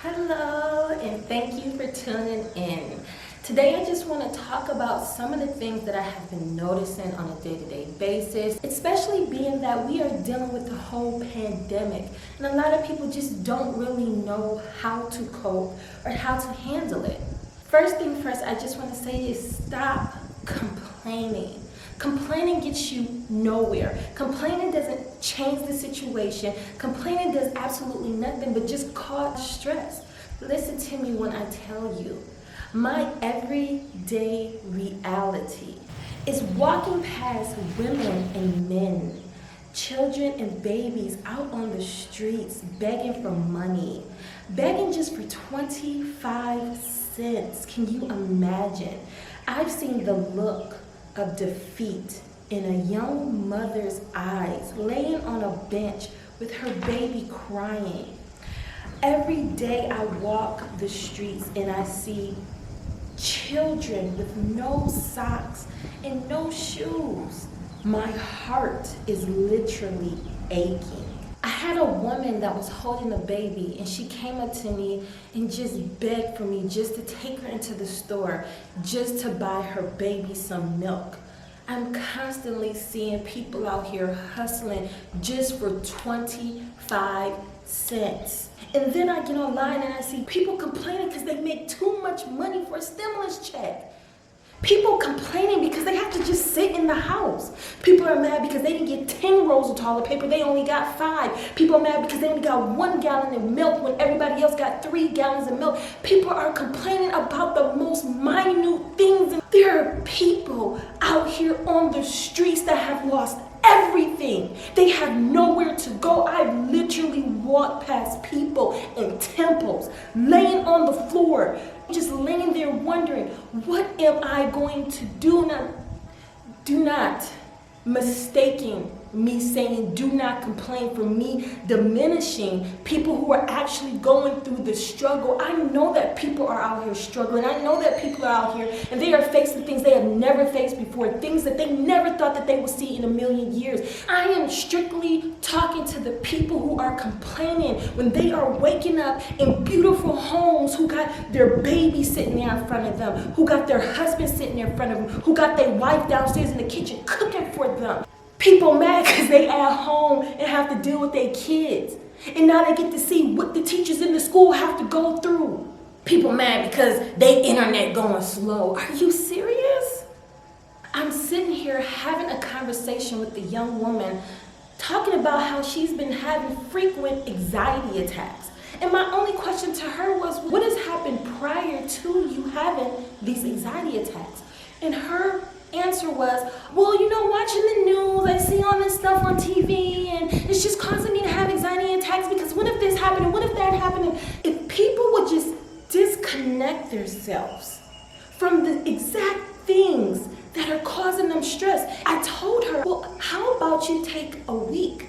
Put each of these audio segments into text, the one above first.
Hello, and thank you for tuning in. Today I just want to talk about some of the things that I have been noticing on a day-to-day basis, especially being that we are dealing with the whole pandemic, and a lot of people just don't really know how to cope or how to handle it. First thing first, I just want to say is stop complaining. Complaining gets you nowhere. Complaining doesn't change the situation. Complaining does absolutely nothing but just cause stress. Listen to me when I tell you, my everyday reality is walking past women and men, children and babies out on the streets begging for money, begging just for 25 cents. Can you imagine? I've seen the look of defeat in a young mother's eyes, laying on a bench with her baby crying. Every day I walk the streets and I see children with no socks and no shoes. My heart is literally aching. I had a woman that was holding a baby and she came up to me and just begged for me just to take her into the store just to buy her baby some milk. I'm constantly seeing people out here hustling just for 25 cents. And then I get online and I see people complaining because they make too much money for a stimulus check. People complaining because they have to just sit in the house. People are mad because they didn't get 10 rolls of toilet paper, they only got 5. People are mad because they only got 1 gallon of milk when everybody else got 3 gallons of milk. People are complaining about the most minute things. And there are people out here on the streets that have lost everything. They have nowhere to go. I've literally walked past people in temples, laying on the floor, just laying there wondering, what am I going to do? Now, do not mistaking me saying do not complain for me diminishing people who are actually going through the struggle. I know that people are out here struggling. I know that people are out here and they are facing things they have never faced before, things that they never thought that they would see in a million years. I am strictly talking to the people who are complaining when they are waking up in beautiful homes, who got their baby sitting there in front of them, who got their husband sitting there in front of them, who got their wife downstairs in the kitchen cooking for them. People mad because they at home and have to deal with their kids. And now they get to see what the teachers in the school have to go through. People mad because they internet going slow. Are you serious? I'm sitting here having a conversation with the young woman talking about how she's been having frequent anxiety attacks. And my only question to her was, what has happened prior to you having these anxiety attacks? And her answer was, well, watching the news, I see all this stuff on TV and it's just causing me to have anxiety attacks because what if this happened and what if that happened? And if people would just disconnect themselves from the exact things that are causing them stress. I told her, well, how about you take a week,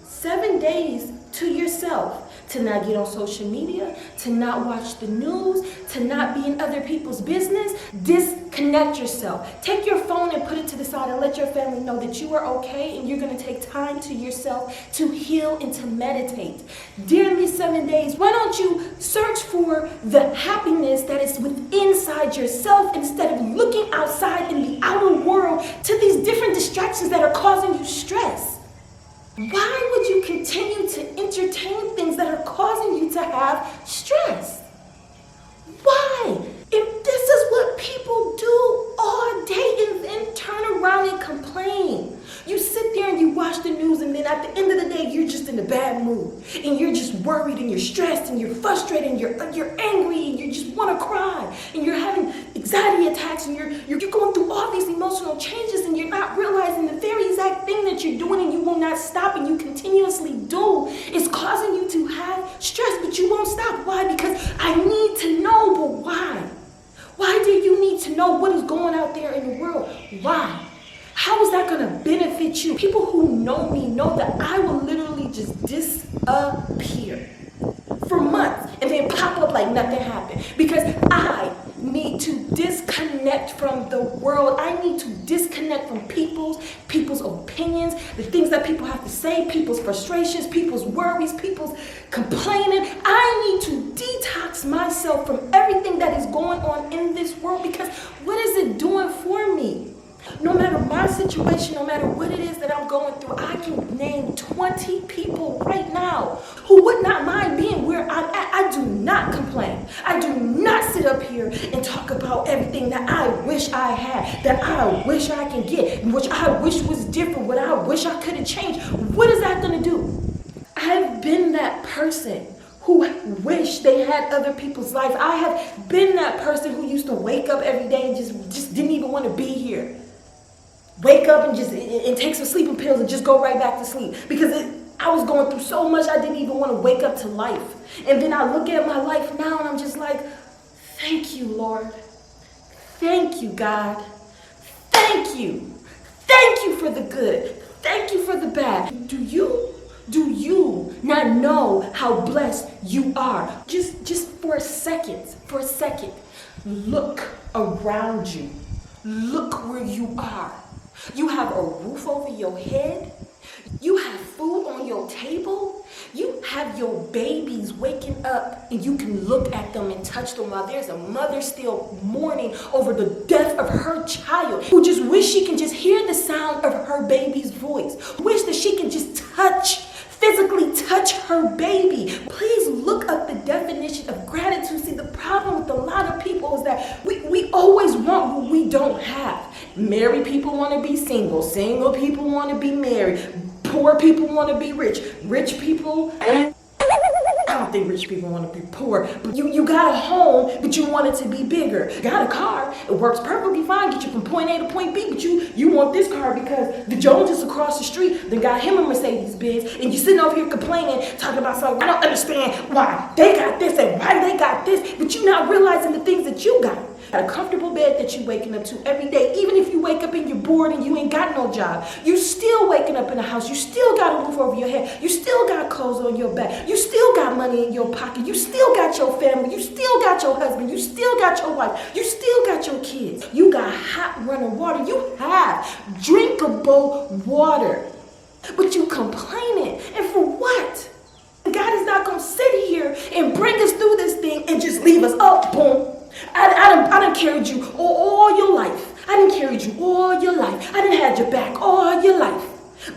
7 days to yourself, to not get on social media, to not watch the news, to not be in other people's business. Disconnect yourself. Take your phone and put it to the side and let your family know that you are okay and you're gonna take time to yourself to heal and to meditate. During these 7 days, why don't you search for the happiness that is inside yourself instead of looking outside in the outer world to these different distractions that are causing you stress? Why would you continue to entertain things that are causing you to have stress? Why? If this is what people do all day and then turn around and complain. You sit there and you watch the news and then at the end of the day, you're just in a bad mood. And you're just worried and you're stressed and you're frustrated and you're angry and you just want to cry. And you're having anxiety attacks and you're going through all these emotional changes and you're not realizing the very exact thing that you're doing and you will not stop and you continuously do is causing you to have stress, but you won't stop. Why? Because I need to know, but why? Why do you need to know what is going out there in the world? Why? How is that going to benefit you? People who know me know that I will literally just disappear for months and then pop up like nothing happened because I need to disconnect from the world. I need to disconnect from people's opinions, the things that people have to say, people's frustrations, people's worries, people's complaining. detox myself from everything that is going on in this world, because what is it doing for me? No matter my situation, no matter what it is that I'm going through, I can name 20 people right now who would not mind being where I'm at. I do not complain. I do not sit up here and talk about everything that I wish I had, that I wish I can get, which I wish was different, what I wish I could have changed. What is that going to do? I've been that person who wish they had other people's life. I have been that person who used to wake up every day and just didn't even want to be here. Wake up and take some sleeping pills and just go right back to sleep. Because I was going through so much, I didn't even want to wake up to life. And then I look at my life now and I'm just like, thank you, Lord. Thank you, God. Thank you. Thank you for the good. Thank you for the bad. Do you not know how blessed you are? Just for a second, look around you. Look where you are. You have a roof over your head. You have food on your table. You have your babies waking up and you can look at them and touch them while there's a mother still mourning over the death of her child, who just wish she can just hear the sound of her baby's voice, wish that she can just physically touch her baby. Please look up the definition of gratitude. See, the problem with a lot of people is that we always want what we don't have. Married people want to be single. Single people want to be married. Poor people want to be rich. Rich people, I don't think rich people want to be poor. But you got a home, but you want it to be bigger. You got a car, it works perfectly fine, get you from point A to point B, but you want this car because the Joneses across the street, they got him a Mercedes-Benz, and you're sitting over here complaining, talking about something, I don't understand why they got this and why they got this, but you're not realizing the things that you got. A comfortable bed that you're waking up to every day. Even if you wake up and you're bored and you ain't got no job, you still waking up in a house. You still got a roof over your head. You still got clothes on your back. You still got money in your pocket. You still got your family. You still got your husband. You still got your wife. You still got your kids. You got hot running water. You have drinkable water. But you complaining. And for what? God is not going to sit here and bring us through this thing and just leave us up, boom. I done carried you all your life. I done carried you all your life. I done had your back all your life.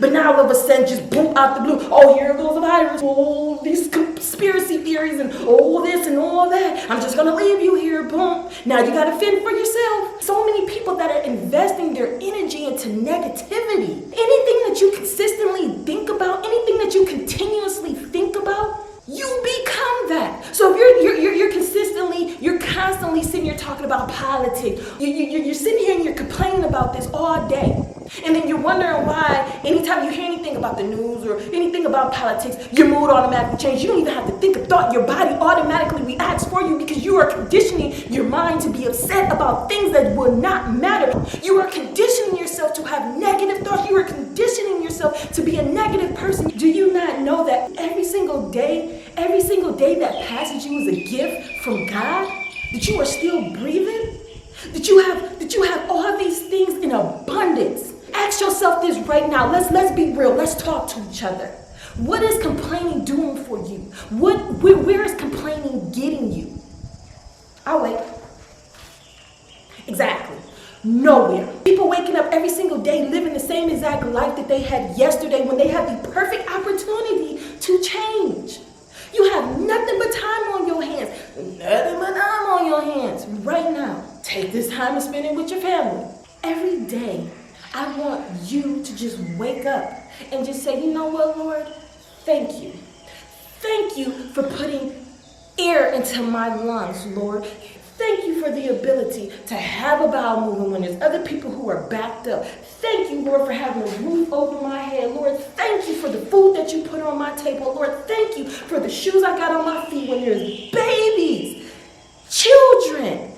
But now all of a sudden, just boom out the blue. Oh, here goes the virus. Oh, these conspiracy theories and all this and all that. I'm just going to leave you here. Boom. Now you got to fend for yourself. So many people that are investing their energy into negativity. Anything that you consistently think about, anything that you continuously think about, you become that. So if you're constantly sitting here talking about politics, you're sitting here and you're complaining about this all day. And then you're wondering why anytime you hear anything about the news or anything about politics, your mood automatically changes. You don't even have to think a thought. Your body automatically reacts for you because you are conditioning your mind to be upset about things that will not matter. You are conditioning yourself to have negative thoughts. You are conditioning yourself to be a negative person. Do you not know that every single day that passes you is a gift from God? That you are still breathing? That you have all these things in abundance? Ask yourself this right now. Let's be real. Let's talk to each other. What is complaining doing for you? Where is complaining getting you? I'll wait. Exactly. Nowhere. People waking up every single day living the same exact life that they had yesterday when they had the perfect opportunity to change. You have nothing but time on your hands. Nothing but time on your hands right now. Take this time and spend it with your family. Every day, I want you to just wake up and just say, you know what, Lord? Thank you. Thank you for putting air into my lungs, Lord. Thank you for the ability to have a bowel movement when there's other people who are backed up. Thank you, Lord, for having a roof over my head. Lord, thank you for the food that you put on my table. Lord, thank you for the shoes I got on my feet when there's babies, children,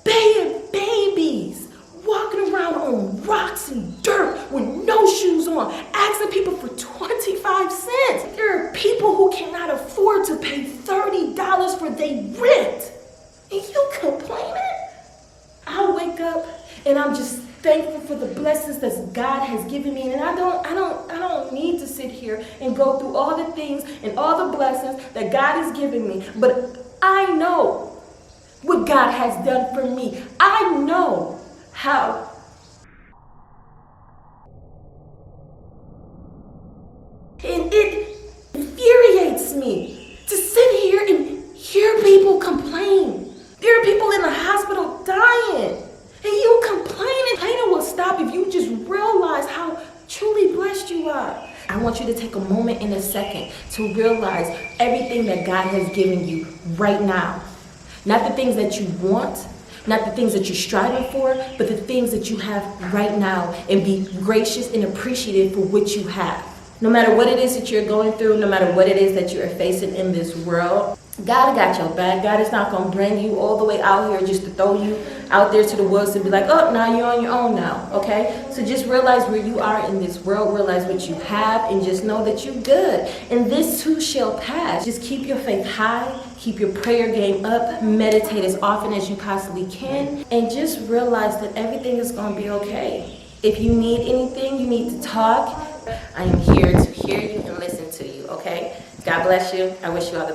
babies walking around on rocks and dirt with no shoes on, asking people for 25 cents. There are people who cannot afford to pay $30 for their rent. And you complaining? I wake up and I'm just thankful for the blessings that God has given me. And I don't need to sit here and go through all the things and all the blessings that God has given me. But I know what God has done for me. I know how. And it infuriates me to sit here and hear people complain. There are people in the hospital dying. And you complaining. Complaining will stop if you just realize how truly blessed you are. I want you to take a moment in a second to realize everything that God has given you right now. Not the things that you want, not the things that you're striving for, but the things that you have right now, and be gracious and appreciative for what you have. No matter what it is that you're going through, no matter what it is that you're facing in this world, God got your back. God is not going to bring you all the way out here just to throw you out there to the woods and be like, oh, now you're on your own now, okay? So just realize where you are in this world, realize what you have, and just know that you're good. And this too shall pass. Just keep your faith high, keep your prayer game up, meditate as often as you possibly can, and just realize that everything is going to be okay. If you need anything, you need to talk, I am here to hear you and listen to you, okay? God bless you. I wish you all the best.